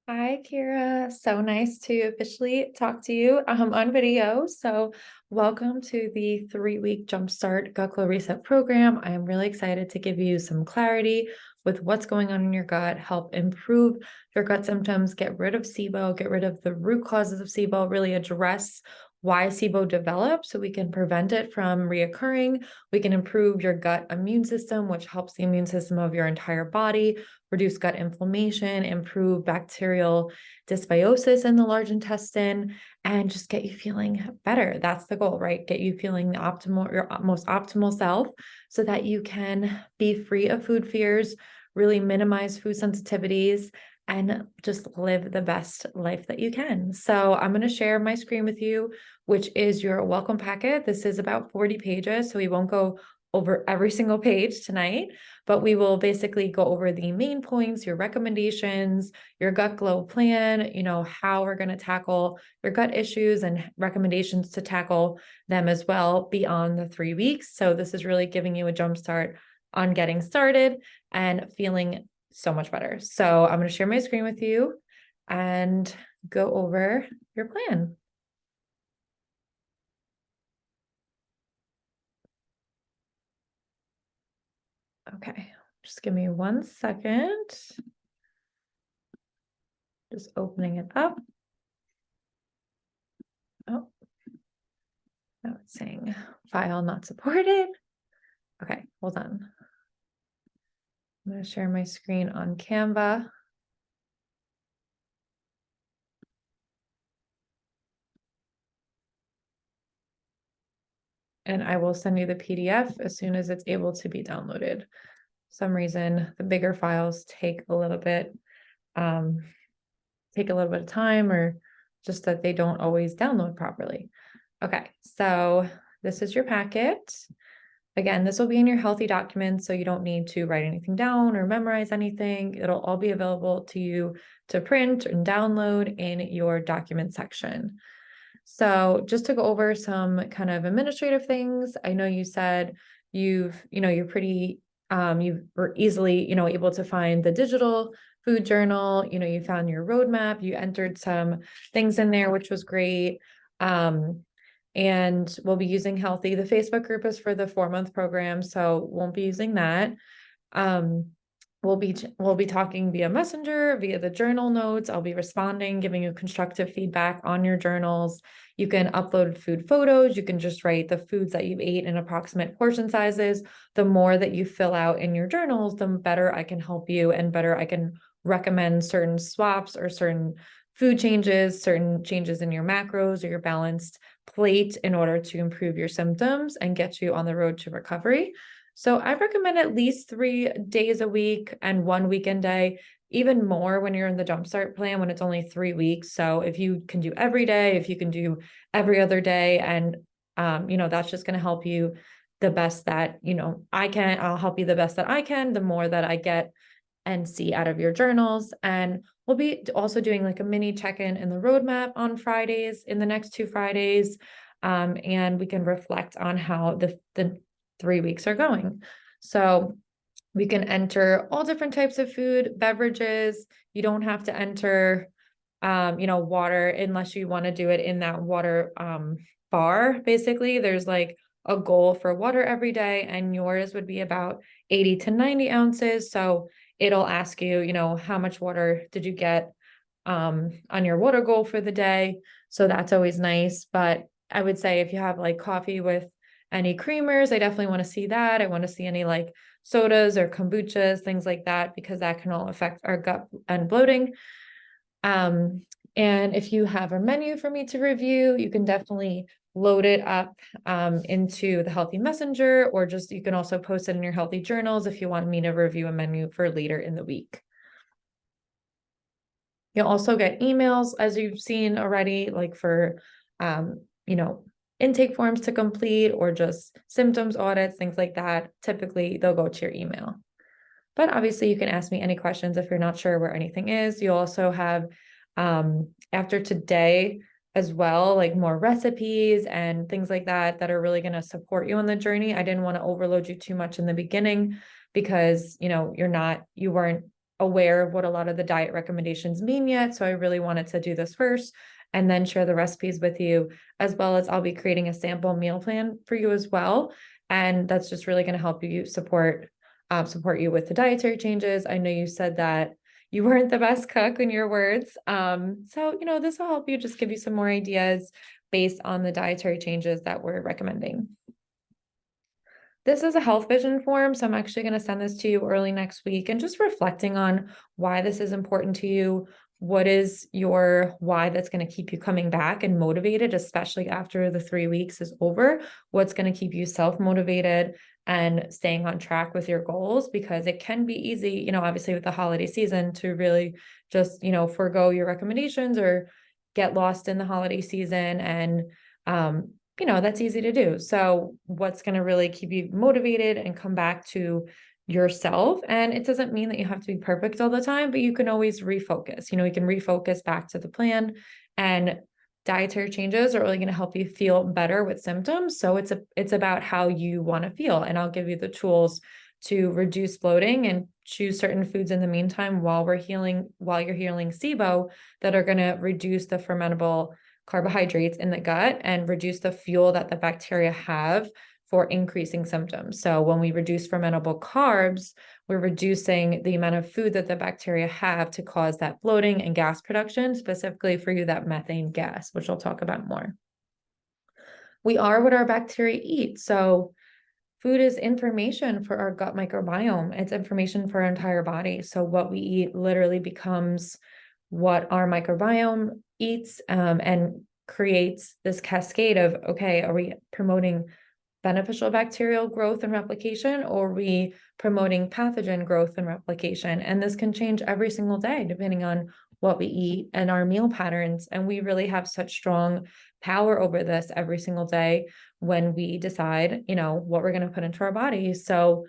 Hi, Kiera. So nice to officially talk to you on video. So, welcome to the 3-week Jumpstart Gut Flow Reset program. I am really excited to give you some clarity with what's going on in your gut, help improve your gut symptoms, get rid of SIBO, get rid of the root causes of SIBO, really address why SIBO develops so we can prevent it from reoccurring. We can improve your gut immune system, which helps the immune system of your entire body, reduce gut inflammation, improve bacterial dysbiosis in the large intestine, and just get you feeling better. That's the goal, right? Get you feeling the optimal, your most optimal self so that you can be free of food fears, really minimize food sensitivities, and just live the best life that you can. So I'm going to share my screen with you, which is your welcome packet. This is about 40 pages, so we won't go over every single page tonight, but we will basically go over the main points, your recommendations, your gut glow plan, how we're going to tackle your gut issues and recommendations to tackle them as well beyond the 3 weeks. So this is really giving you a jump start on getting started and feeling so much better. So I'm going to share my screen with you and go over your plan. Okay, just give me 1 second. Just opening it up. Oh, now it's saying file not supported. Okay, hold on. I'm going to share my screen on Canva. And I will send you the PDF as soon as it's able to be downloaded. For some reason, the bigger files take a little bit of time, or just that they don't always download properly. Okay, so this is your packet. Again, this will be in your healthy documents, so you don't need to write anything down or memorize anything. It'll all be available to you to print and download in your document section. So just to go over some kind of administrative things, I know you said you're pretty, you were easily, able to find the digital food journal, you found your roadmap, you entered some things in there, which was great. And we'll be using Healthy. The Facebook group is for the 4-month program, so won't be using that. We'll be talking via Messenger, via the journal notes. I'll be responding, giving you constructive feedback on your journals. You can upload food photos. You can just write the foods that you've ate in approximate portion sizes. The more that you fill out in your journals, the better I can help you and better I can recommend certain swaps or certain food changes, certain changes in your macros or your balanced plate in order to improve your symptoms and get you on the road to recovery. So I recommend at least 3 days a week and 1 weekend day, even more when you're in the Jumpstart plan when it's only 3 weeks. So if you can do every day, if you can do every other day, and that's just going to help you the best that I can. I'll help you the best that I can, the more that I get and see out of your journals. And we'll be also doing like a mini check-in in the roadmap on Fridays, in the next 2 Fridays. And we can reflect on how the 3 weeks are going. So we can enter all different types of food, beverages. You don't have to enter, water unless you want to do it in that water bar. Basically, there's like a goal for water every day, and yours would be about 80 to 90 ounces. So it'll ask you, how much water did you get on your water goal for the day. So that's always nice. But I would say if you have like coffee with any creamers, I definitely want to see that. I want to see any like sodas or kombuchas, things like that, because that can all affect our gut and bloating. And if you have a menu for me to review, you can definitely load it up into the Healthy Messenger, or just you can also post it in your Healthy Journals if you want me to review a menu for later in the week. You'll also get emails, as you've seen already, like for, intake forms to complete or just symptoms audits, things like that. Typically, they'll go to your email. But obviously, you can ask me any questions if you're not sure where anything is. You'll also have, after today as well, like more recipes and things like that that are really going to support you on the journey. I didn't want to overload you too much in the beginning because, you weren't aware of what a lot of the diet recommendations mean yet. So I really wanted to do this first and then share the recipes with you, as well as I'll be creating a sample meal plan for you as well. And that's just really going to help you support you with the dietary changes. I know you said that you weren't the best cook in your words. So, this will help you, just give you some more ideas based on the dietary changes that we're recommending. This is a health vision form, so I'm actually going to send this to you early next week, and just reflecting on why this is important to you. What is your why that's going to keep you coming back and motivated, especially after the 3 weeks is over? What's going to keep you self-motivated and staying on track with your goals? Because it can be easy, obviously with the holiday season, to really just, forego your recommendations or get lost in the holiday season. And that's easy to do. So what's going to really keep you motivated and come back to yourself? And it doesn't mean that you have to be perfect all the time, but you can always refocus. You can refocus back to the plan, and dietary changes are really going to help you feel better with symptoms. So it's about how you want to feel. And I'll give you the tools to reduce bloating and choose certain foods in the meantime while you're healing SIBO, that are going to reduce the fermentable carbohydrates in the gut and reduce the fuel that the bacteria have for increasing symptoms. So when we reduce fermentable carbs, we're reducing the amount of food that the bacteria have to cause that bloating and gas production, specifically for you, that methane gas, which I'll talk about more. We are what our bacteria eat. So food is information for our gut microbiome. It's information for our entire body. So what we eat literally becomes what our microbiome eats, and creates this cascade of, okay, are we promoting beneficial bacterial growth and replication, or are we promoting pathogen growth and replication? And this can change every single day depending on what we eat and our meal patterns. And we really have such strong power over this every single day when we decide, what we're going to put into our bodies. So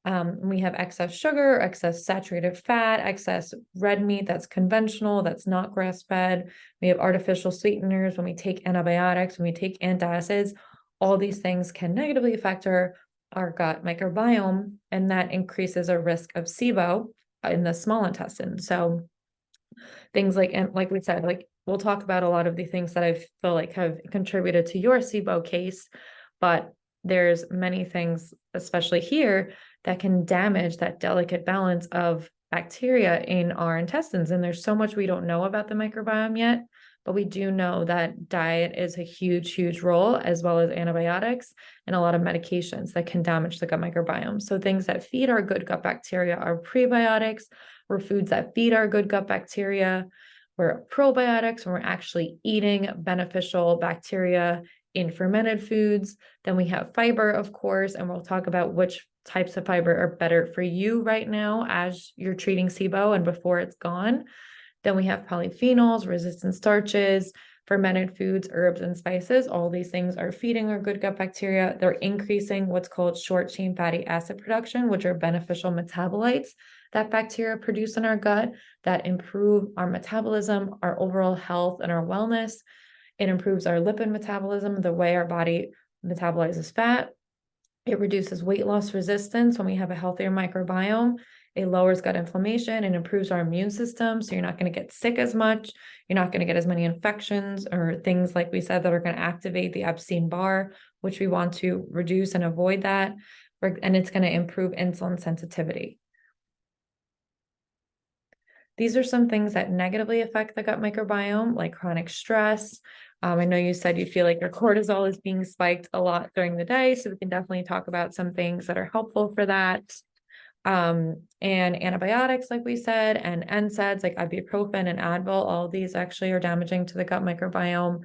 we have excess sugar, excess saturated fat, excess red meat that's conventional, that's not grass-fed. We have artificial sweeteners when we take antibiotics, when we take antacids. All these things can negatively affect our gut microbiome, and that increases our risk of SIBO in the small intestine. So things like we said, like we'll talk about a lot of the things that I feel like have contributed to your SIBO case, but there's many things, especially here, that can damage that delicate balance of bacteria in our intestines. And there's so much we don't know about the microbiome yet, but we do know that diet is a huge, huge role, as well as antibiotics and a lot of medications that can damage the gut microbiome. So things that feed our good gut bacteria are prebiotics, or foods that feed our good gut bacteria. We're probiotics when we're actually eating beneficial bacteria in fermented foods. Then we have fiber, of course, and we'll talk about which types of fiber are better for you right now as you're treating SIBO and before it's gone. Then we have polyphenols, resistant starches, fermented foods, herbs, and spices. All these things are feeding our good gut bacteria. They're increasing what's called short chain fatty acid production, which are beneficial metabolites that bacteria produce in our gut that improve our metabolism, our overall health, and our wellness. It improves our lipid metabolism, the way our body metabolizes fat. It reduces weight loss resistance when we have a healthier microbiome. It lowers gut inflammation and improves our immune system. So you're not going to get sick as much. You're not going to get as many infections or things, like we said, that are going to activate the Epstein-Barr, which we want to reduce and avoid that. And it's going to improve insulin sensitivity. These are some things that negatively affect the gut microbiome, like chronic stress. I know you said you feel like your cortisol is being spiked a lot during the day, so we can definitely talk about some things that are helpful for that. And antibiotics, like we said, and NSAIDs like ibuprofen and Advil, all of these actually are damaging to the gut microbiome.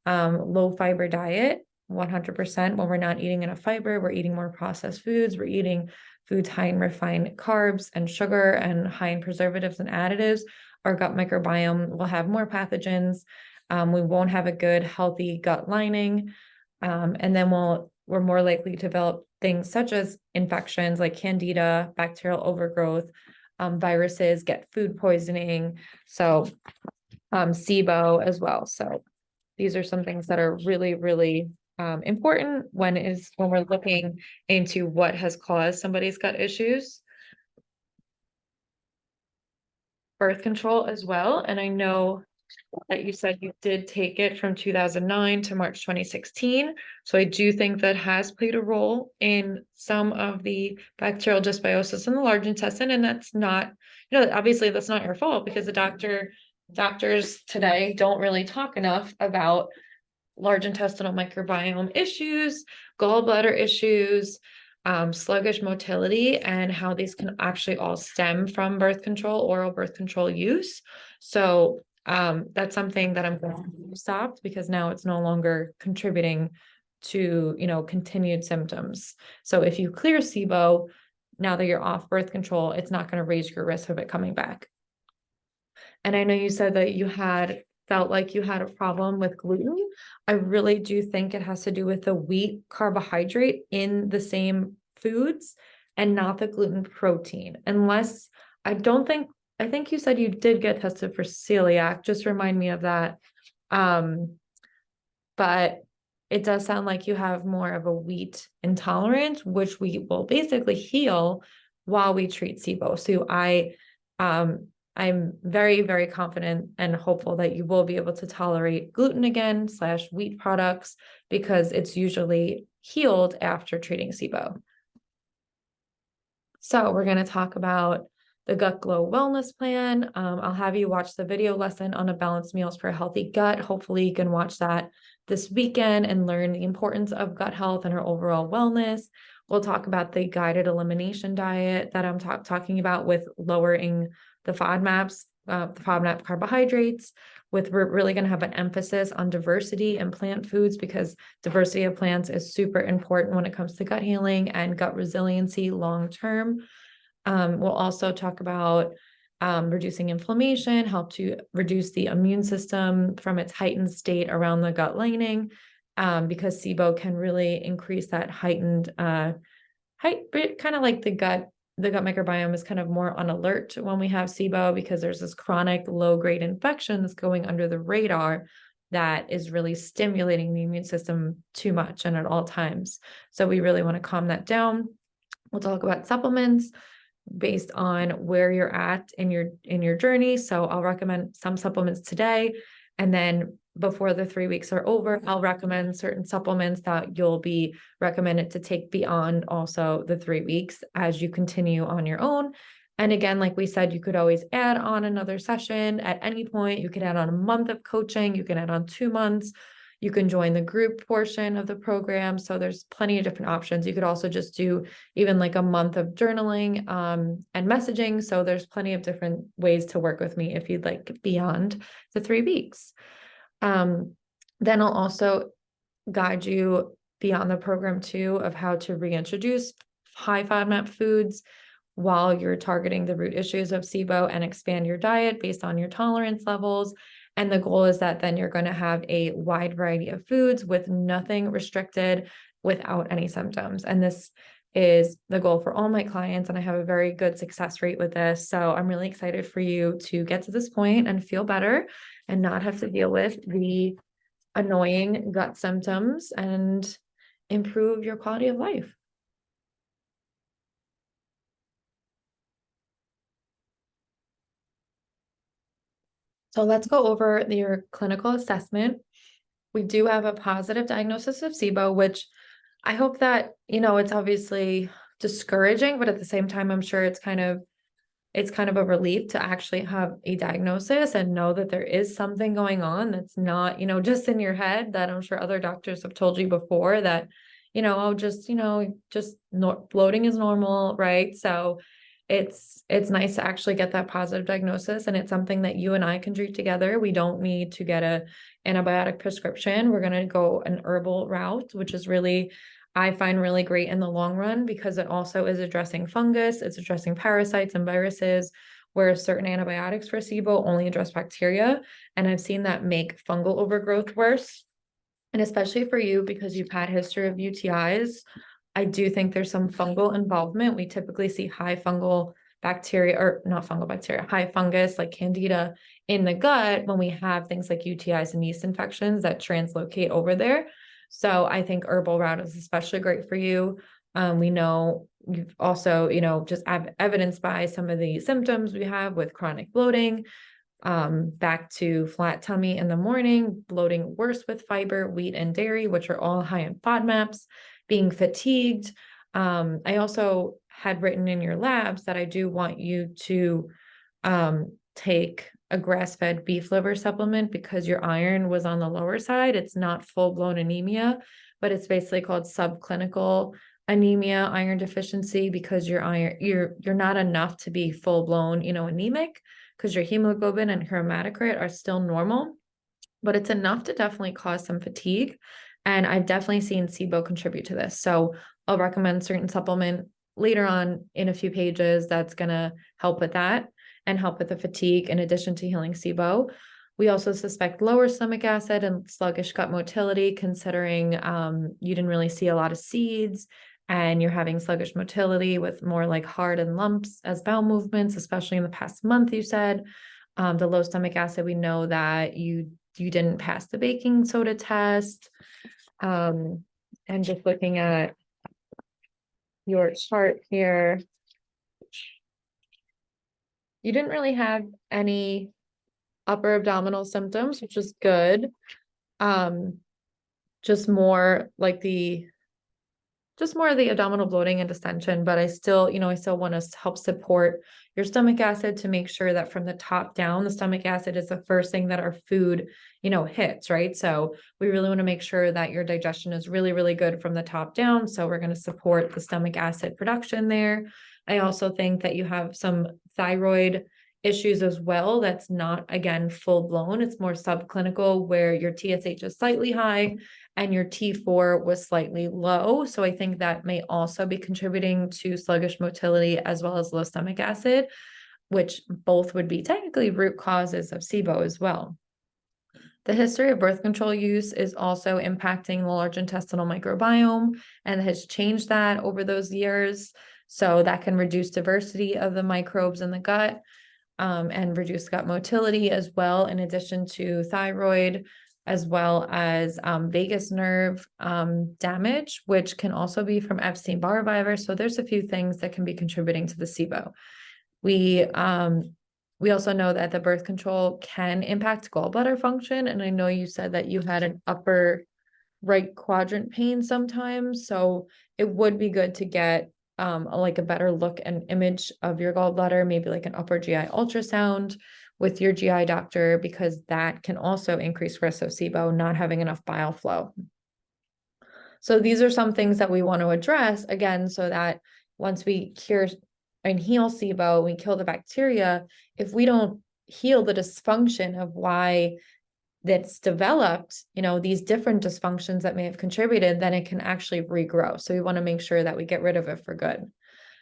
Low fiber diet, 100%. When we're not eating enough fiber, we're eating more processed foods. We're eating foods high in refined carbs and sugar and high in preservatives and additives. Our gut microbiome will have more pathogens. We won't have a good, healthy gut lining. And then we're more likely to develop things such as infections like candida, bacterial overgrowth, viruses, get food poisoning. So SIBO as well. So these are some things that are really, really important when we're looking into what has caused somebody's gut issues. birth control as well. And I know that you said you did take it from 2009 to March 2016. So I do think that has played a role in some of the bacterial dysbiosis in the large intestine. And that's not, obviously that's not your fault, because doctors today don't really talk enough about large intestinal microbiome issues, gallbladder issues, sluggish motility, and how these can actually all stem from birth control, oral birth control use. So that's something that I'm going to stop, because now it's no longer contributing to, continued symptoms. So if you clear SIBO, now that you're off birth control, it's not going to raise your risk of it coming back. And I know you said that you had felt like you had a problem with gluten. I really do think it has to do with the wheat carbohydrate in the same foods and not the gluten protein. Unless I think you said you did get tested for celiac. Just remind me of that. But it does sound like you have more of a wheat intolerance, which we will basically heal while we treat SIBO. So I'm very, very confident and hopeful that you will be able to tolerate gluten again / wheat products, because it's usually healed after treating SIBO. So we're going to talk about the Gut Glow Wellness Plan. I'll have you watch the video lesson on a balanced meals for a healthy gut. Hopefully you can watch that this weekend and learn the importance of gut health and our overall wellness. We'll talk about the guided elimination diet that I'm talking about, with lowering the FODMAP carbohydrates, we're really going to have an emphasis on diversity in plant foods, because diversity of plants is super important when it comes to gut healing and gut resiliency long term. We'll also talk about reducing inflammation, help to reduce the immune system from its heightened state around the gut lining, because SIBO can really increase that heightened kind of like the gut microbiome is kind of more on alert when we have SIBO, because there's this chronic low-grade infection that's going under the radar that is really stimulating the immune system too much and at all times. So we really want to calm that down. We'll talk about supplements based on where you're at in your journey. So I'll recommend some supplements today, and then before the 3 weeks are over, I'll recommend certain supplements that you'll be recommended to take beyond also the 3 weeks as you continue on your own. And again, like we said, you could always add on another session at any point. You could add on a month of coaching. You can add on 2 months. You can join the group portion of the program. So there's plenty of different options. You could also just do even like a month of journaling and messaging. So there's plenty of different ways to work with me if you'd like beyond the 3 weeks. Then I'll also guide you beyond the program too, of how to reintroduce high FODMAP foods while you're targeting the root issues of SIBO, and expand your diet based on your tolerance levels. And the goal is that then you're going to have a wide variety of foods with nothing restricted, without any symptoms. And this is the goal for all my clients. And I have a very good success rate with this. So I'm really excited for you to get to this point and feel better and not have to deal with the annoying gut symptoms and improve your quality of life. So let's go over your clinical assessment. We do have a positive diagnosis of SIBO, which I hope that, it's obviously discouraging, but at the same time, I'm sure it's kind of a relief to actually have a diagnosis and know that there is something going on that's not, just in your head, that I'm sure other doctors have told you before that, bloating is normal, right? So it's nice to actually get that positive diagnosis, and it's something that you and I can treat together. We don't need to get a antibiotic prescription. We're going to go an herbal route, which is really, I find really great in the long run, because it also is addressing fungus, it's addressing parasites and viruses, where certain antibiotics for SIBO only address bacteria. And I've seen that make fungal overgrowth worse. And especially for you, because you've had history of UTIs, I do think there's some fungal involvement. We typically see high fungal bacteria, or not fungal bacteria, high fungus like Candida in the gut when we have things like UTIs and yeast infections that translocate over there. So I think herbal route is especially great for you. We know you've also, just evidenced by some of the symptoms we have with chronic bloating, back to flat tummy in the morning, bloating worse with fiber, wheat, and dairy, which are all high in FODMAPs, being fatigued. I also had written in your labs that I do want you to take a grass-fed beef liver supplement because your iron was on the lower side. It's not full-blown anemia, but it's basically called subclinical anemia, iron deficiency, because your iron, you're not enough to be full-blown, anemic, because your hemoglobin and hematocrit are still normal, but it's enough to definitely cause some fatigue. And I've definitely seen SIBO contribute to this. So I'll recommend certain supplement later on in a few pages that's going to help with that and help with the fatigue in addition to healing SIBO. We also suspect lower stomach acid and sluggish gut motility, considering you didn't really see a lot of seeds and you're having sluggish motility with more like hard and lumps as bowel movements, especially in the past month, you said. The low stomach acid, we know that you didn't pass the baking soda test. And just looking at your chart here, you didn't really have any upper abdominal symptoms, which is good. Just more like the abdominal bloating and distension, but I still want to help support your stomach acid to make sure that from the top down, the stomach acid is the first thing that our food, hits, right? So we really want to make sure that your digestion is really, really good from the top down. So we're going to support the stomach acid production there. I also think that you have some thyroid issues as well. That's not, again, full blown. It's more subclinical where your TSH is slightly high and your T4 was slightly low. So I think that may also be contributing to sluggish motility as well as low stomach acid, which both would be technically root causes of SIBO as well. The history of birth control use is also impacting the large intestinal microbiome and has changed that over those years. So that can reduce diversity of the microbes in the gut and reduce gut motility as well, in addition to thyroid, as well as vagus nerve damage, which can also be from Epstein-Barr virus. So there's a few things that can be contributing to the SIBO. We also know that the birth control can impact gallbladder function. And I know you said that you had an upper right quadrant pain sometimes. So it would be good to get like a better look and image of your gallbladder, maybe like an upper GI ultrasound with your GI doctor, because that can also increase risk of SIBO, not having enough bile flow. So these are some things that we want to address, again, so that once we cure and heal SIBO, we kill the bacteria. If we don't heal the dysfunction of why that's developed, these different dysfunctions that may have contributed, then it can actually regrow. So we want to make sure that we get rid of it for good.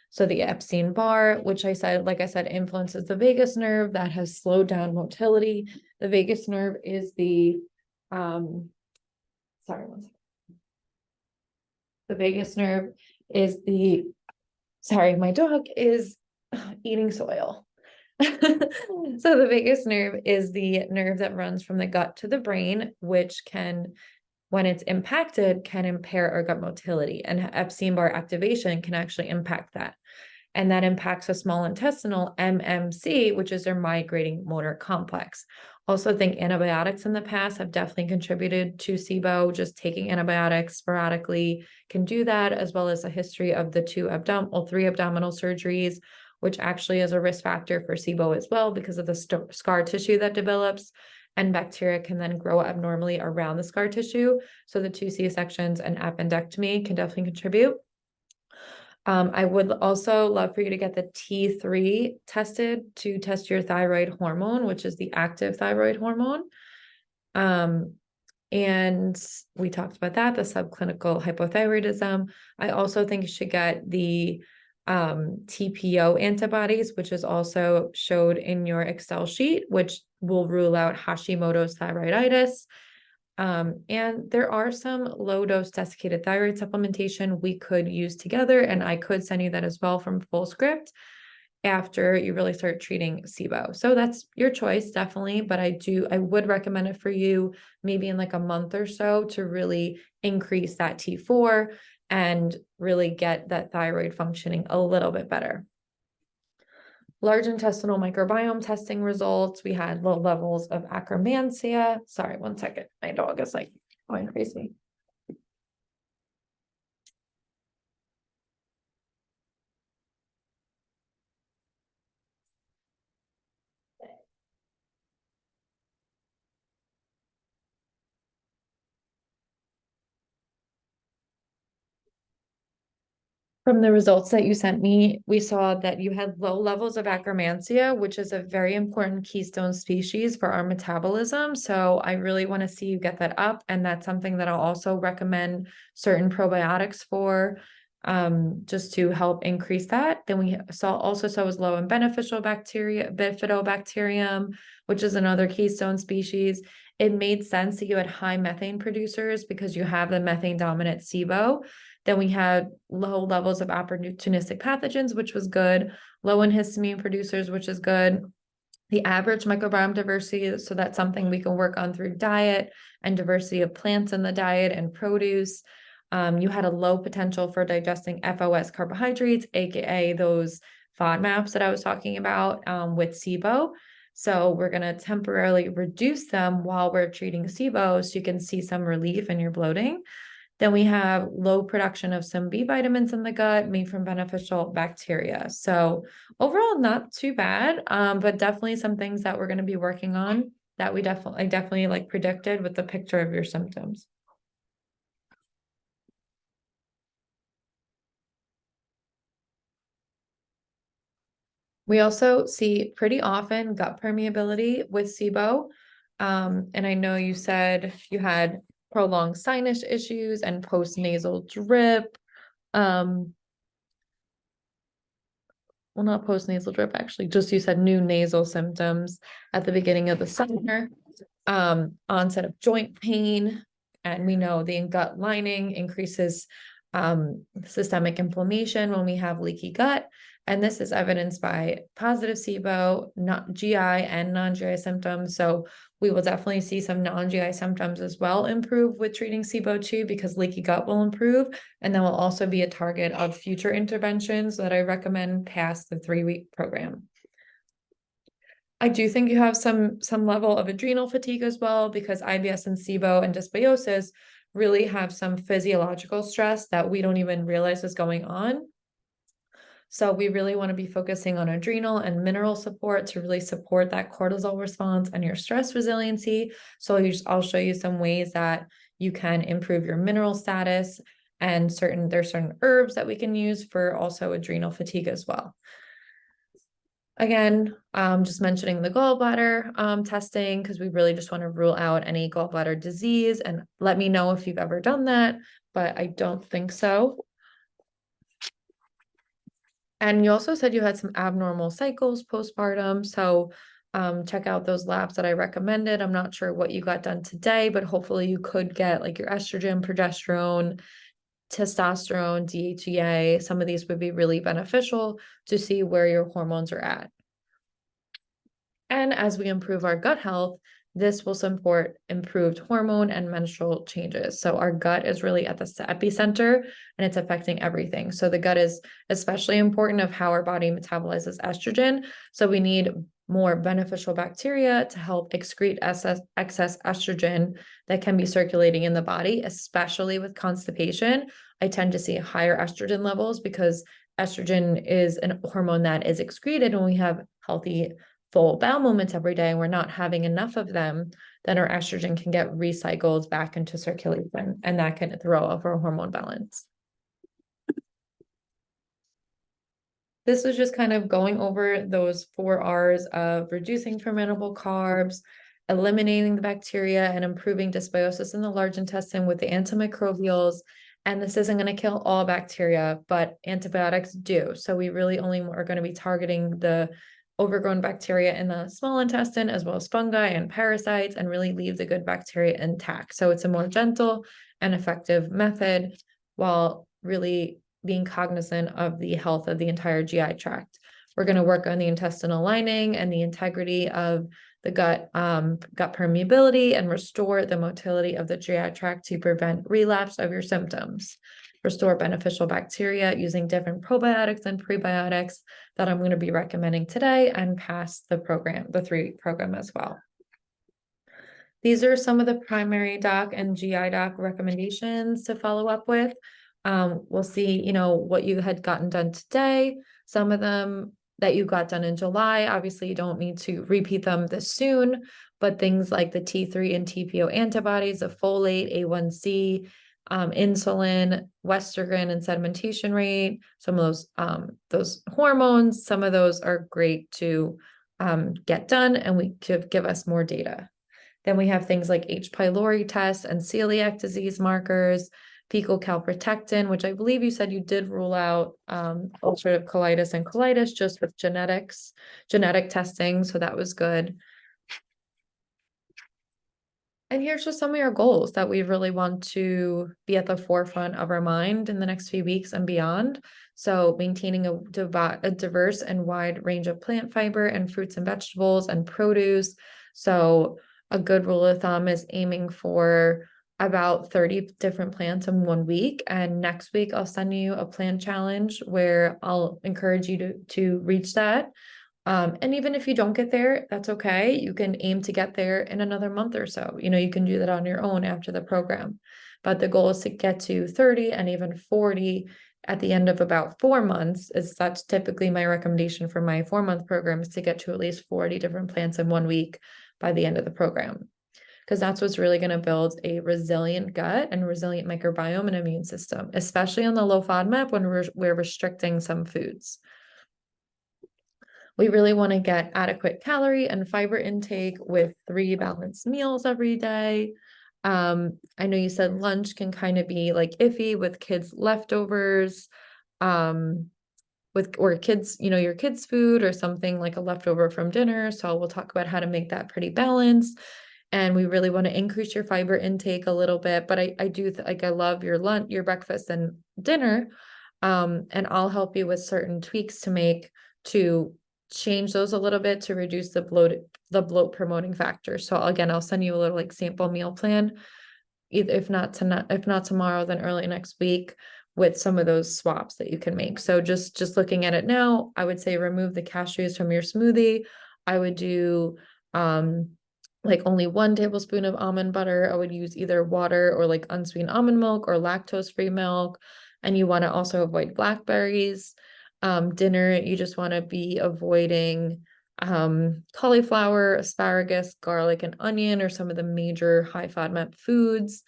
So the Epstein-Barr, which like I said, influences the vagus nerve, that has slowed down motility. The vagus nerve is the, the vagus nerve is sorry, my dog is eating soil. So the vagus nerve is the nerve that runs from the gut to the brain, which can, when it's impacted, can impair our gut motility, and Epstein-Barr activation can actually impact that. And that impacts the small intestinal MMC, which is their migrating motor complex. Also think antibiotics in the past have definitely contributed to SIBO. Just taking antibiotics sporadically can do that, as well as a history of the 3 abdominal surgeries, which actually is a risk factor for SIBO as well because of the scar tissue that develops, and bacteria can then grow abnormally around the scar tissue. So the 2 C-sections and appendectomy can definitely contribute. I would also love for you to get the T3 tested to test your thyroid hormone, which is the active thyroid hormone. And we talked about that, the subclinical hypothyroidism. I also think you should get the TPO antibodies, which is also showed in your Excel sheet, which will rule out Hashimoto's thyroiditis. And there are some low dose desiccated thyroid supplementation we could use together, and I could send you that as well from FullScript after you really start treating SIBO. So that's your choice, definitely, but I would recommend it for you maybe in like a month or so to really increase that T4 and really get that thyroid functioning a little bit better. Large intestinal microbiome testing results. We had low levels of Akkermansia. Sorry, one second. My dog is like going crazy. From the results that you sent me, we saw that you had low levels of Akkermansia, which is a very important keystone species for our metabolism. So I really want to see you get that up. And that's something that I'll also recommend certain probiotics for, just to help increase that. Then we also saw was low in beneficial bacteria, bifidobacterium, which is another keystone species. It made sense that you had high methane producers because you have the methane dominant SIBO. Then we had low levels of opportunistic pathogens, which was good, low in histamine producers, which is good. The average microbiome diversity, so that's something we can work on through diet and diversity of plants in the diet and produce. You had a low potential for digesting FOS carbohydrates, aka those FODMAPs that I was talking about with SIBO. So we're going to temporarily reduce them while we're treating SIBO so you can see some relief in your bloating. Then we have low production of some B vitamins in the gut made from beneficial bacteria. So overall, not too bad, but definitely some things that we're going to be working on that we definitely like predicted with the picture of your symptoms. We also see pretty often gut permeability with SIBO. And I know you said you had prolonged sinus issues and postnasal drip. Um, well, not postnasal drip, actually, just you said new nasal symptoms at the beginning of the summer, onset of joint pain, and we know the gut lining increases systemic inflammation when we have leaky gut. And this is evidenced by positive SIBO, not GI and non-GI symptoms. So we will definitely see some non-GI symptoms as well improve with treating SIBO too, because leaky gut will improve. And that will also be a target of future interventions that I recommend past the 3-week program. I do think you have some level of adrenal fatigue as well, because IBS and SIBO and dysbiosis really have some physiological stress that we don't even realize is going on. So we really want to be focusing on adrenal and mineral support to really support that cortisol response and your stress resiliency. So I'll show you some ways that you can improve your mineral status, and there's certain herbs that we can use for also adrenal fatigue as well. Again, just mentioning the gallbladder testing, because we really just want to rule out any gallbladder disease, and let me know if you've ever done that, but I don't think so. And you also said you had some abnormal cycles postpartum. So check out those labs that I recommended. I'm not sure what you got done today, but hopefully you could get like your estrogen, progesterone, testosterone, DHEA. Some of these would be really beneficial to see where your hormones are at. And as we improve our gut health, this will support improved hormone and menstrual changes. So our gut is really at the epicenter and it's affecting everything. So the gut is especially important of how our body metabolizes estrogen. So we need more beneficial bacteria to help excrete excess estrogen that can be circulating in the body, especially with constipation. I tend to see higher estrogen levels because estrogen is a hormone that is excreted when we have healthy full bowel movements every day and we're not having enough of them, then our estrogen can get recycled back into circulation, and that can throw off our hormone balance. This is just kind of going over those 4 R's of reducing fermentable carbs, eliminating the bacteria, and improving dysbiosis in the large intestine with the antimicrobials. And this isn't going to kill all bacteria, but antibiotics do. So we really only are going to be targeting the overgrown bacteria in the small intestine, as well as fungi and parasites, and really leave the good bacteria intact. So it's a more gentle and effective method while really being cognizant of the health of the entire GI tract. We're going to work on the intestinal lining and the integrity of the gut permeability, and restore the motility of the GI tract to prevent relapse of your symptoms. restore beneficial bacteria using different probiotics and prebiotics that I'm going to be recommending today and pass the program, the 3 program as well. These are some of the primary doc and GI doc recommendations to follow up with. We'll see, what you had gotten done today, some of them that you got done in July. Obviously, you don't need to repeat them this soon, but things like the T3 and TPO antibodies, the folate, A1C, insulin, Westergrin, and sedimentation rate, some of those hormones, some of those are great to get done, and we could give us more data. Then we have things like H. pylori tests and celiac disease markers, fecal calprotectin, which I believe you said you did rule out ulcerative colitis and colitis just with genetic testing. So that was good. And here's just some of your goals that we really want to be at the forefront of our mind in the next few weeks and beyond. So maintaining a diverse and wide range of plant fiber and fruits and vegetables and produce. So a good rule of thumb is aiming for about 30 different plants in 1 week. And next week, I'll send you a plant challenge where I'll encourage you to reach that. And even if you don't get there, that's okay. You can aim to get there in another month or so. You can do that on your own after the program. But the goal is to get to 30 and even 40 at the end of about 4 months. That's typically my recommendation for my 4-month program, is to get to at least 40 different plants in 1 week by the end of the program. Because that's what's really going to build a resilient gut and resilient microbiome and immune system, especially on the low FODMAP when we're restricting some foods. We really want to get adequate calorie and fiber intake with 3 balanced meals every day. I know you said lunch can kind of be like iffy with kids' leftovers, or kids, your kids' food or something like a leftover from dinner. So we'll talk about how to make that pretty balanced. And we really want to increase your fiber intake a little bit. But I do I love your lunch, your breakfast and dinner. And I'll help you with certain tweaks to change those a little bit to reduce the bloat promoting factor. So again, I'll send you a little sample meal plan, if not tomorrow, then early next week, with some of those swaps that you can make. So just looking at it now, I would say remove the cashews from your smoothie. I would do only 1 tablespoon of almond butter. I would use either water or unsweetened almond milk or lactose-free milk. And you want to also avoid blackberries. Dinner, you just want to be avoiding cauliflower, asparagus, garlic, and onion, or some of the major high FODMAP foods.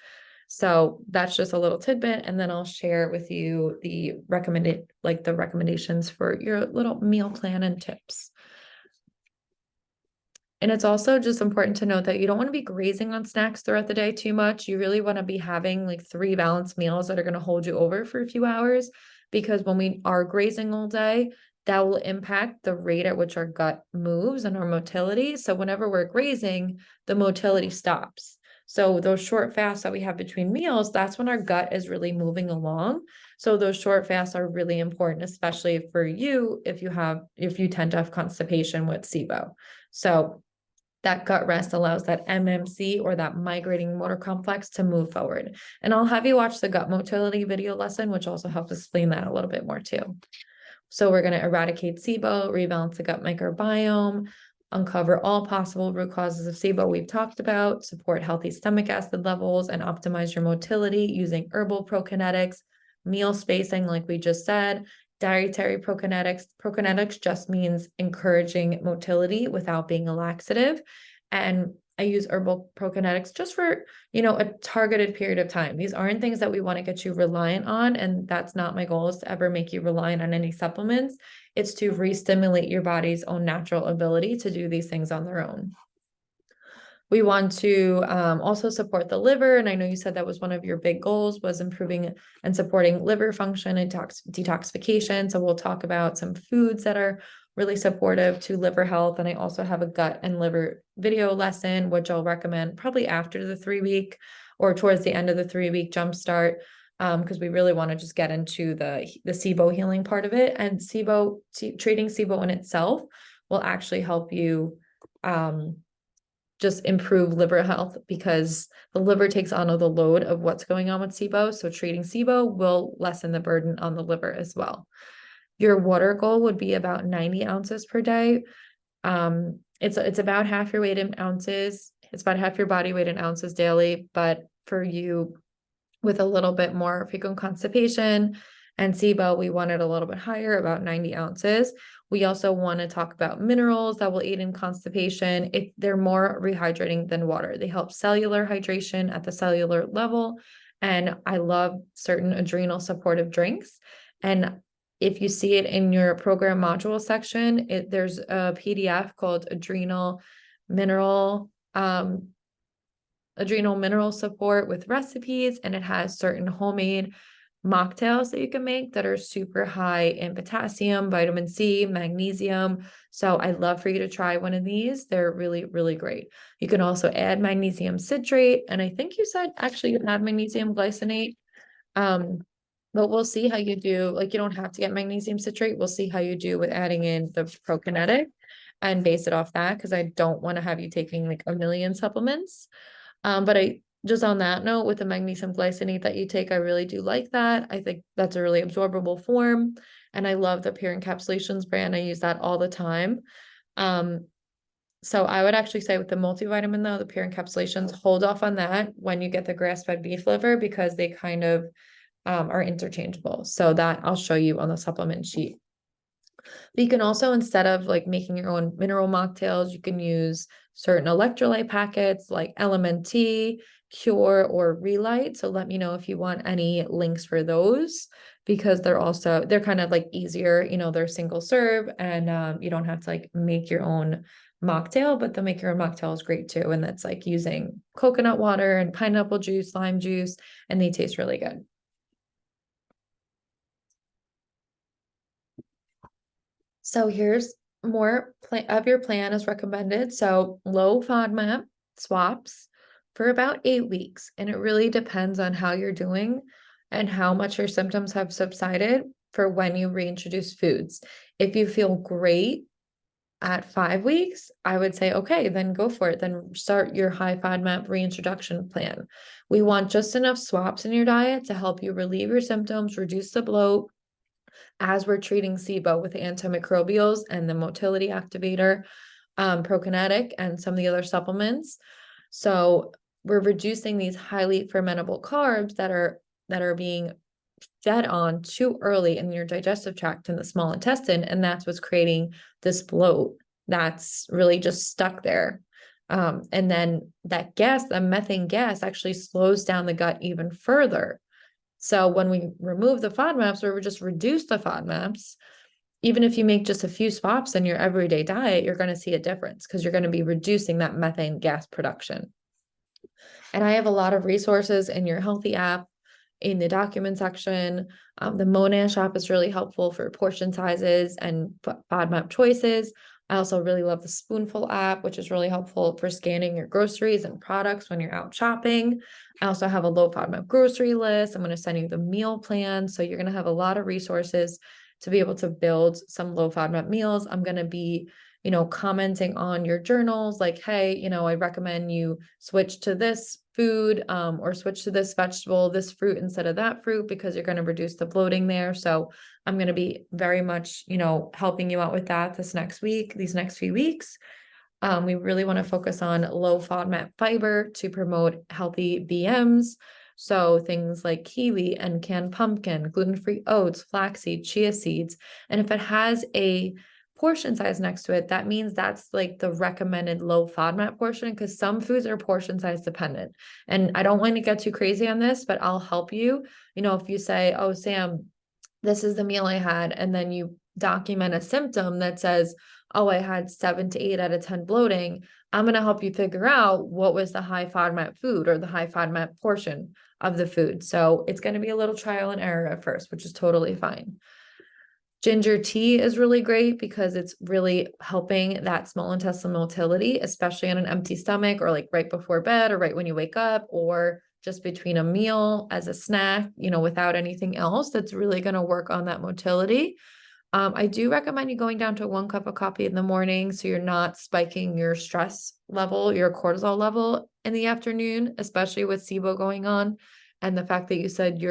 So that's just a little tidbit. And then I'll share with you the recommendations for your little meal plan and tips. And it's also just important to note that you don't want to be grazing on snacks throughout the day too much. You really want to be having 3 balanced meals that are going to hold you over for a few hours, because when we are grazing all day, that will impact the rate at which our gut moves and our motility. So whenever we're grazing, the motility stops. So those short fasts that we have between meals, that's when our gut is really moving along. So those short fasts are really important, especially for you if you tend to have constipation with SIBO. So that gut rest allows that MMC, or that migrating motor complex, to move forward. And I'll have you watch the gut motility video lesson, which also helps explain that a little bit more too. So we're going to eradicate SIBO, rebalance the gut microbiome, uncover all possible root causes of SIBO we've talked about, support healthy stomach acid levels, and optimize your motility using herbal prokinetics, meal spacing, like we just said, dietary prokinetics. Prokinetics just means encouraging motility without being a laxative. And I use herbal prokinetics just for, a targeted period of time. These aren't things that we want to get you reliant on. And that's not my goal, is to ever make you reliant on any supplements. It's to re-stimulate your body's own natural ability to do these things on their own. We want to also support the liver. And I know you said that was one of your big goals, was improving and supporting liver function and detoxification. So we'll talk about some foods that are really supportive to liver health. And I also have a gut and liver video lesson, which I'll recommend probably after the 3-week or towards the end of the 3-week Jumpstart, because we really want to just get into the SIBO healing part of it. And treating SIBO in itself will actually help you just improve liver health because the liver takes on all the load of what's going on with SIBO. So treating SIBO will lessen the burden on the liver as well. Your water goal would be about 90 ounces per day. It's about half your weight in ounces. It's about half your body weight in ounces daily. But for you with a little bit more frequent constipation and SIBO, we want it a little bit higher, about 90 ounces. We also want to talk about minerals that will aid in constipation. They're more rehydrating than water. They help cellular hydration at the cellular level. And I love certain adrenal supportive drinks. And if you see it in your program module section, there's a PDF called Mineral Adrenal Mineral Support with recipes, and it has certain homemade mocktails that you can make that are super high in potassium, vitamin C, magnesium. So I'd love for you to try one of these. They're really, really great. You can also add magnesium citrate, and I think you said actually you add magnesium glycinate. But we'll see how you do. Like, you don't have to get magnesium citrate. We'll see how you do with adding in the prokinetic and base it off that, because I don't want to have you taking like a million supplements. But I just on that note, with the magnesium glycinate that you take, I really do like that. I think that's a really absorbable form. And I love the Pure Encapsulations brand. I use that all the time. So I would actually say with the multivitamin though, the Pure Encapsulations, hold off on that when you get the grass-fed beef liver, because they kind of are interchangeable. So that I'll show you on the supplement sheet. But you can also, instead of like making your own mineral mocktails, you can use certain electrolyte packets like LMNT, Cure, or Relight. So let me know if you want any links for those, because they're kind of like easier, they're single serve, and you don't have to like make your own mocktail, but the make your own mocktail is great too. And that's like using coconut water and pineapple juice, lime juice, and they taste really good. So here's more of your plan as recommended. So low FODMAP swaps for about 8 weeks. And it really depends on how you're doing and how much your symptoms have subsided for when you reintroduce foods. If you feel great at 5 weeks, I would say, okay, then go for it. Then start your high FODMAP reintroduction plan. We want just enough swaps in your diet to help you relieve your symptoms, reduce the bloat, as we're treating SIBO with antimicrobials and the motility activator, prokinetic, and some of the other supplements. So we're reducing these highly fermentable carbs that are being fed on too early in your digestive tract in the small intestine, and that's what's creating this bloat that's really just stuck there. And then that gas, the methane gas, actually slows down the gut even further. So when we remove the FODMAPs, or we just reduce the FODMAPs, even if you make just a few swaps in your everyday diet, you're going to see a difference, because you're going to be reducing that methane gas production. And I have a lot of resources in your Healthy app in the document section. The Monash app is really helpful for portion sizes and FODMAP choices. I also really love the Spoonful app, which is really helpful for scanning your groceries and products when you're out shopping. I also have a low FODMAP grocery list. I'm going to send you the meal plan. So you're going to have a lot of resources to be able to build some low FODMAP meals. I'm going to be, commenting on your journals like, hey, I recommend you switch to this food, or switch to this vegetable, this fruit instead of that fruit, because you're going to reduce the bloating there. So I'm going to be very much, helping you out with that these next few weeks. We really want to focus on low FODMAP fiber to promote healthy BMs. So things like kiwi and canned pumpkin, gluten-free oats, flaxseed, chia seeds. And if it has a portion size next to it, that means that's like the recommended low FODMAP portion, because some foods are portion size dependent. And I don't want to get too crazy on this, but I'll help you. If you say, oh, Sam, this is the meal I had, and then you document a symptom that says, oh, I had 7 to 8 out of 10 bloating, I'm going to help you figure out what was the high FODMAP food or the high FODMAP portion of the food. So it's going to be a little trial and error at first, which is totally fine. Ginger tea is really great because it's really helping that small intestinal motility, especially on an empty stomach, or like right before bed, or right when you wake up, or just between a meal as a snack, without anything else. That's really going to work on that motility. I do recommend you going down to 1 cup of coffee in the morning so you're not spiking your stress level, your cortisol level in the afternoon, especially with SIBO going on. And the fact that you said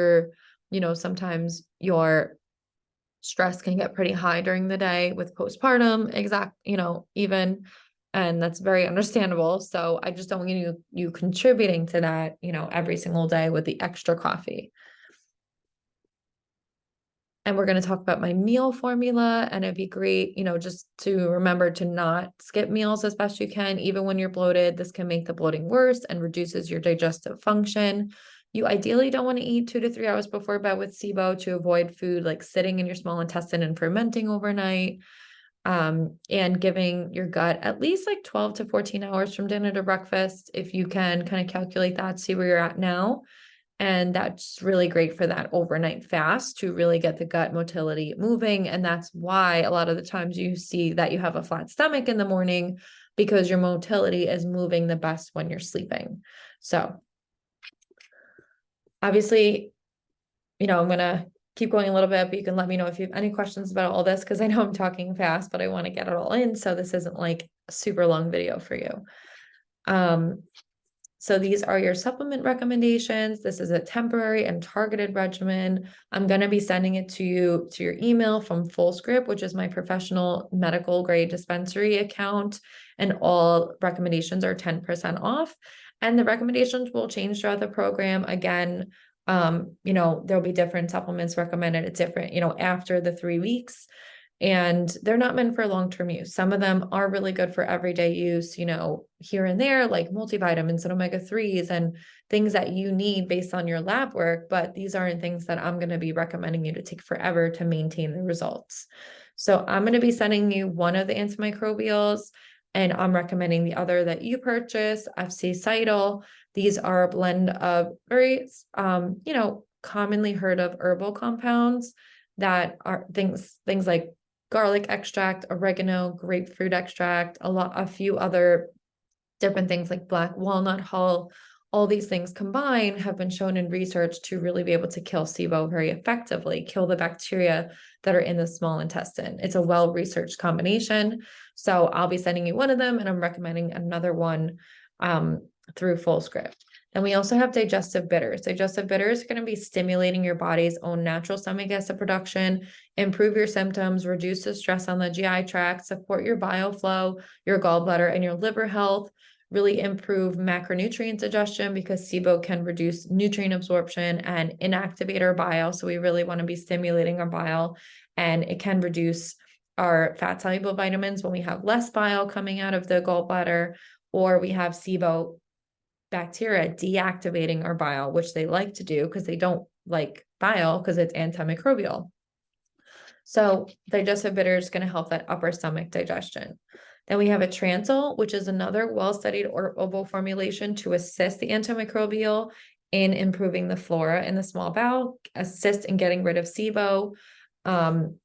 sometimes your stress can get pretty high during the day with postpartum, even, and that's very understandable. So I just don't want you contributing to that, every single day with the extra coffee. And we're going to talk about my meal formula, and it'd be great, just to remember to not skip meals as best you can. Even when you're bloated, this can make the bloating worse and reduces your digestive function. You ideally don't want to eat 2 to 3 hours before bed with SIBO to avoid food like sitting in your small intestine and fermenting overnight. And giving your gut at least like 12 to 14 hours from dinner to breakfast. If you can kind of calculate that, see where you're at now. And that's really great for that overnight fast to really get the gut motility moving. And that's why a lot of the times you see that you have a flat stomach in the morning, because your motility is moving the best when you're sleeping. So obviously, I'm going to keep going a little bit, but you can let me know if you have any questions about all this, because I know I'm talking fast, but I want to get it all in. So this isn't like a super long video for you. So these are your supplement recommendations. This is a temporary and targeted regimen. I'm going to be sending it to you to your email from FullScript, which is my professional medical grade dispensary account. And all recommendations are 10% off. And the recommendations will change throughout the program. Again, there'll be different supplements recommended at different, after the 3 weeks. And they're not meant for long-term use. Some of them are really good for everyday use, here and there, like multivitamins and omega-3s and things that you need based on your lab work. But these aren't things that I'm going to be recommending you to take forever to maintain the results. So I'm going to be sending you one of the antimicrobials, and I'm recommending the other that you purchase, FC Cytal. These are a blend of very, commonly heard of herbal compounds that are things like garlic extract, oregano, grapefruit extract, a few other different things like black walnut hull. All these things combined have been shown in research to really be able to kill SIBO very effectively, kill the bacteria that are in the small intestine. It's a well-researched combination. So I'll be sending you one of them, and I'm recommending another one through FullScript. And we also have digestive bitters. Digestive bitters are going to be stimulating your body's own natural stomach acid production, improve your symptoms, reduce the stress on the GI tract, support your bile flow, your gallbladder, and your liver health, really improve macronutrient digestion, because SIBO can reduce nutrient absorption and inactivate our bile. So we really want to be stimulating our bile, and it can reduce our fat-soluble vitamins when we have less bile coming out of the gallbladder, or we have SIBO bacteria deactivating our bile, which they like to do because they don't like bile because it's antimicrobial. So digestive bitter is going to help that upper stomach digestion. Then we have a Transil, which is another well-studied herbal formulation to assist the antimicrobial in improving the flora in the small bowel, assist in getting rid of SIBO,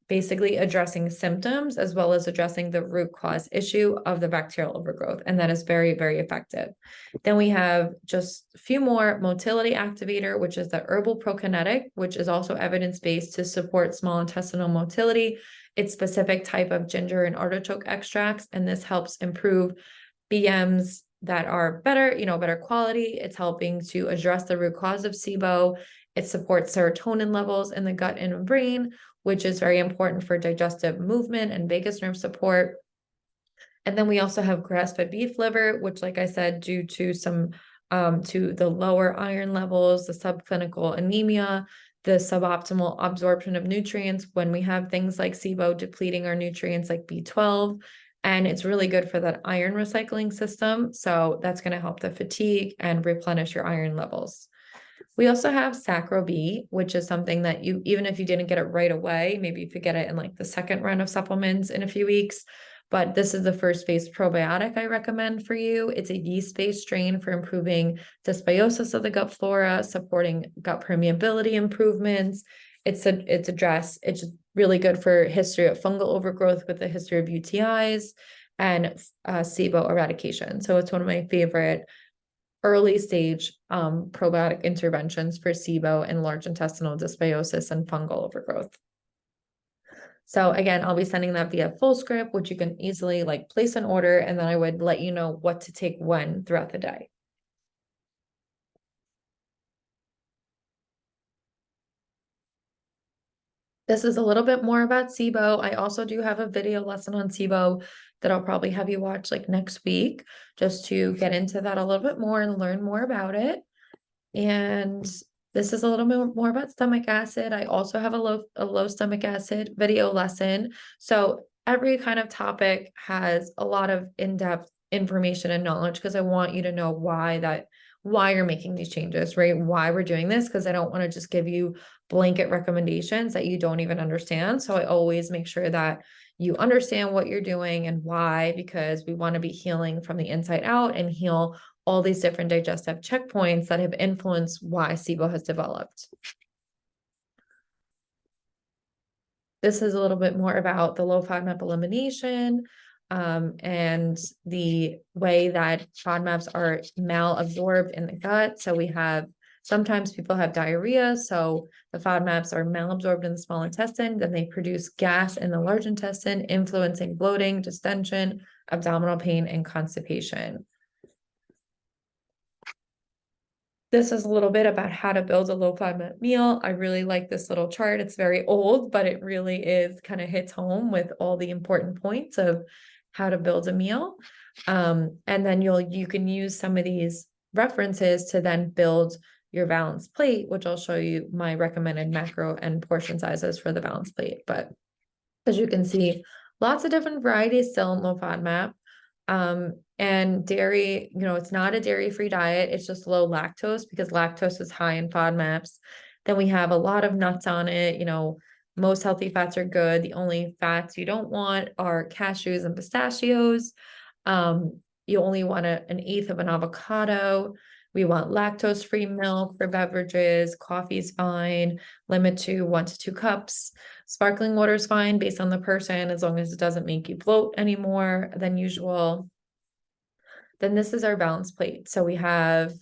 basically addressing symptoms as well as addressing the root cause issue of the bacterial overgrowth. And that is very, very effective. Then we have just a few more: motility activator, which is the herbal prokinetic, which is also evidence-based to support small intestinal motility. It's specific type of ginger and artichoke extracts, and this helps improve BMs that are better, better quality. It's helping to address the root cause of SIBO. It supports serotonin levels in the gut and brain, which is very important for digestive movement and vagus nerve support. And then we also have grass-fed beef liver, which, like I said, due to some to the lower iron levels, the subclinical anemia, the suboptimal absorption of nutrients when we have things like SIBO depleting our nutrients like B12. And it's really good for that iron recycling system. So that's going to help the fatigue and replenish your iron levels. We also have Sacro B, which is something that even if you didn't get it right away, maybe you could get it in like the second run of supplements in a few weeks. But this is the first phase probiotic I recommend for you. It's a yeast-based strain for improving dysbiosis of the gut flora, supporting gut permeability improvements. It's really good for history of fungal overgrowth with a history of UTIs and SIBO eradication. So it's one of my favorite early stage probiotic interventions for SIBO and large intestinal dysbiosis and fungal overgrowth. So again, I'll be sending that via full script, which you can easily like place an order, and then I would let you know what to take when throughout the day. This is a little bit more about SIBO. I also do have a video lesson on SIBO that I'll probably have you watch like next week, just to get into that a little bit more and learn more about it. And this is a little bit more about stomach acid. I also have a low stomach acid video lesson. So every kind of topic has a lot of in-depth information and knowledge, because I want you to know why you're making these changes, right? Why we're doing this, because I don't want to just give you blanket recommendations that you don't even understand. So I always make sure that you understand what you're doing and why, because we want to be healing from the inside out and heal all these different digestive checkpoints that have influenced why SIBO has developed. This is a little bit more about the low FODMAP elimination, and the way that FODMAPs are malabsorbed in the gut. So we have, sometimes people have diarrhea, so the FODMAPs are malabsorbed in the small intestine, then they produce gas in the large intestine, influencing bloating, distension, abdominal pain, and constipation. This is a little bit about how to build a low FODMAP meal. I really like this little chart. It's very old, but it really is kind of hits home with all the important points of how to build a meal. And then you can use some of these references to then build your balanced plate, which I'll show you my recommended macro and portion sizes for the balanced plate. But as you can see, lots of different varieties still in low FODMAP. And dairy, it's not a dairy-free diet. It's just low lactose, because lactose is high in FODMAPs. Then we have a lot of nuts on it. Most healthy fats are good. The only fats you don't want are cashews and pistachios. You only want an eighth of an avocado. We want lactose-free milk for beverages. Coffee is fine. Limit to 1 to 2 cups. Sparkling water is fine based on the person, as long as it doesn't make you bloat any more than usual. Then this is our balanced plate. So we have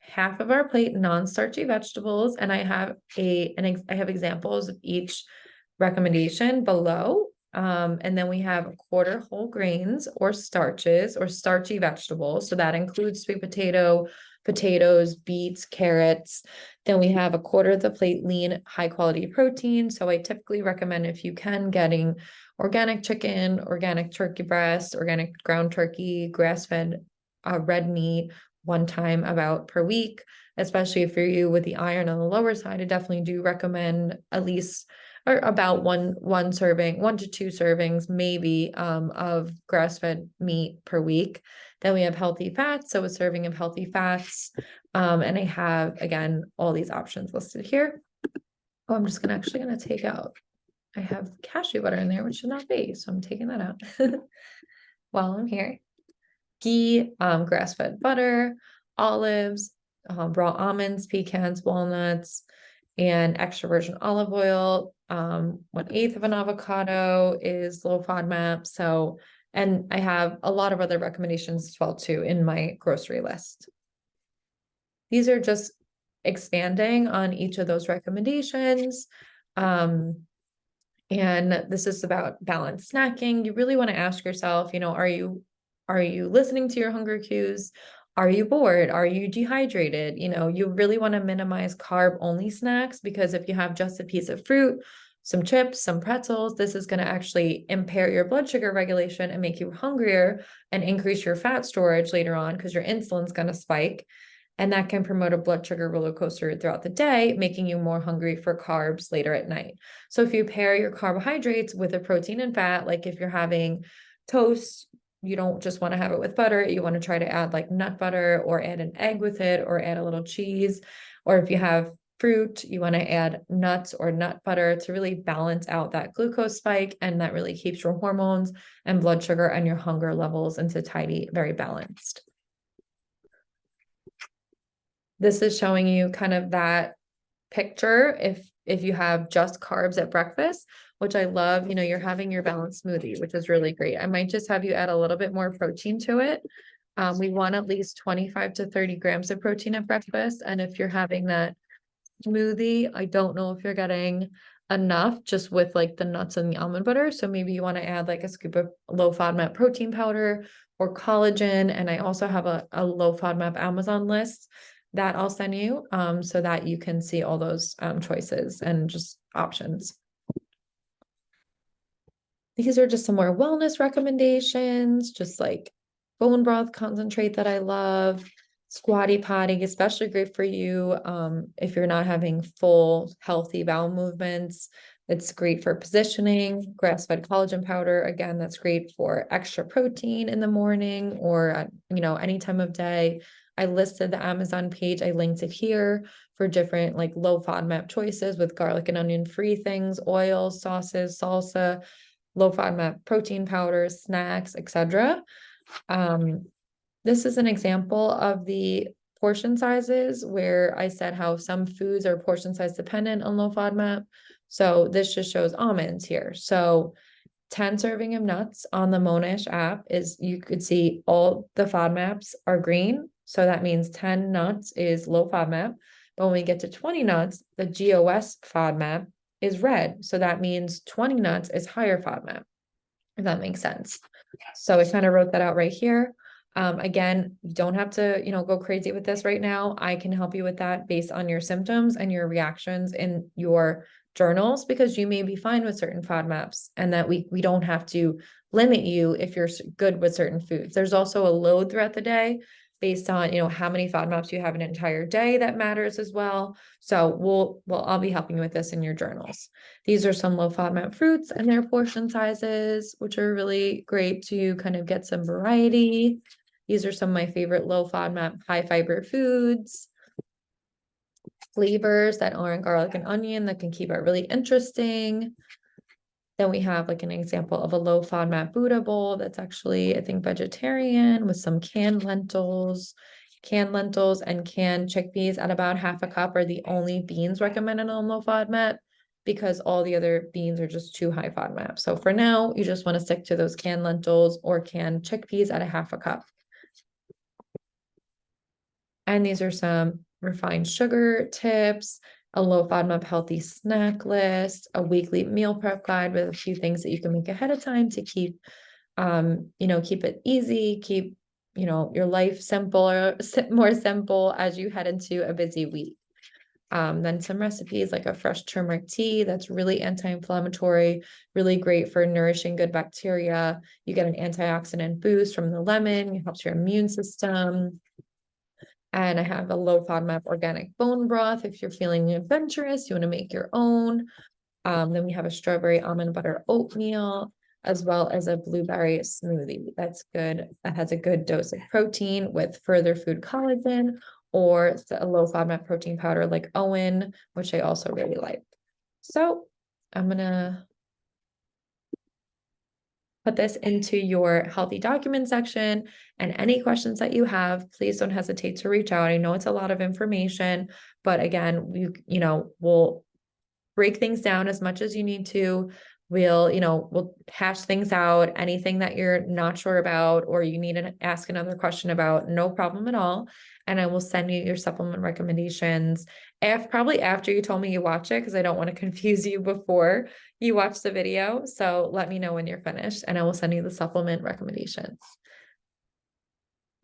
half of our plate non-starchy vegetables, and I have examples of each recommendation below. And then we have a quarter whole grains or starches or starchy vegetables. So that includes sweet potato, potatoes, beets, carrots. Then we have a quarter of the plate lean, high quality protein. So I typically recommend, if you can, getting organic chicken, organic turkey breast, organic ground turkey, grass-fed red meat 1 time about per week, especially for you with the iron on the lower side. I definitely do recommend at least or about one serving, 1 to 2 servings, maybe, of grass-fed meat per week. Then we have healthy fats, so a serving of healthy fats. And I have, again, all these options listed here. Oh, I'm just actually gonna take out, I have cashew butter in there, which should not be, so I'm taking that out while I'm here. Ghee, grass-fed butter, olives, raw almonds, pecans, walnuts, and extra virgin olive oil. 1/8 of an avocado is low FODMAP. So, and I have a lot of other recommendations as well too in my grocery list. These are just expanding on each of those recommendations. And this is about balanced snacking. You really want to ask yourself, are you listening to your hunger cues? Are you bored? Are you dehydrated? You really want to minimize carb only snacks, because if you have just a piece of fruit, some chips, some pretzels, this is going to actually impair your blood sugar regulation and make you hungrier and increase your fat storage later on, because your insulin's going to spike. And that can promote a blood sugar roller coaster throughout the day, making you more hungry for carbs later at night. So if you pair your carbohydrates with a protein and fat, like if you're having toast, you don't just want to have it with butter. You want to try to add like nut butter, or add an egg with it, or add a little cheese. Or if you have fruit, you want to add nuts or nut butter to really balance out that glucose spike. And that really keeps your hormones and blood sugar and your hunger levels into tidy, very balanced. This is showing you kind of that picture if you have just carbs at breakfast, which I love. You're having your balanced smoothie, which is really great. I might just have you add a little bit more protein to it. We want at least 25 to 30 grams of protein at breakfast. And if you're having that smoothie, I don't know if you're getting enough just with like the nuts and the almond butter. So maybe you want to add like a scoop of low FODMAP protein powder or collagen. And I also have a low FODMAP Amazon list that I'll send you so that you can see all those choices and just options. These are just some more wellness recommendations, just like bone broth concentrate that I love. Squatty potty, especially great for you if you're not having full healthy bowel movements. It's great for positioning. Grass-fed collagen powder, again, that's great for extra protein in the morning or at, any time of day. I listed the Amazon page. I linked it here for different like low FODMAP choices with garlic and onion free things, oils, sauces, salsa, low FODMAP protein powders, snacks, etc. This is an example of the portion sizes where I said how some foods are portion size dependent on low FODMAP. So this just shows almonds here. So 10 serving of nuts on the Monash app is you could see all the FODMAPs are green. So that means 10 nuts is low FODMAP. But when we get to 20 nuts, the GOS FODMAP is red. So that means 20 nuts is higher FODMAP, if that makes sense. So I kind of wrote that out right here. Again, you don't have to, go crazy with this right now. I can help you with that based on your symptoms and your reactions in your journals, because you may be fine with certain FODMAPs and that we don't have to limit you if you're good with certain foods. There's also a load throughout the day based on, how many FODMAPs you have an entire day that matters as well. So I'll be helping you with this in your journals. These are some low FODMAP fruits and their portion sizes, which are really great to kind of get some variety. These are some of my favorite low FODMAP, high fiber foods. Flavors that aren't garlic and onion that can keep it really interesting. Then we have like an example of a low FODMAP Buddha bowl that's actually, I think, vegetarian with some canned lentils. Canned lentils and canned chickpeas at about half a cup are the only beans recommended on low FODMAP because all the other beans are just too high FODMAP. So for now, you just want to stick to those canned lentils or canned chickpeas at a half a cup. And these are some refined sugar tips, a low FODMAP healthy snack list, a weekly meal prep guide with a few things that you can make ahead of time to keep, keep it easy, keep, your life simpler, more simple as you head into a busy week. Then some recipes like a fresh turmeric tea that's really anti-inflammatory, really great for nourishing good bacteria. You get an antioxidant boost from the lemon, it helps your immune system. And I have a low FODMAP organic bone broth. If you're feeling adventurous, you want to make your own. Then we have a strawberry almond butter oatmeal, as well as a blueberry smoothie. That's good. That has a good dose of protein with further food collagen, or a low FODMAP protein powder like Owen, which I also really like. So I'm gonna put this into your healthy document section, and any questions that you have, please don't hesitate to reach out. I know it's a lot of information, but again, we'll break things down as much as you need to. We'll hash things out. Anything that you're not sure about or you need to ask another question about, no problem at all. And I will send you your supplement recommendations probably after you told me you watch it, because I don't want to confuse you before you watch the video. So let me know when you're finished and I will send you the supplement recommendations.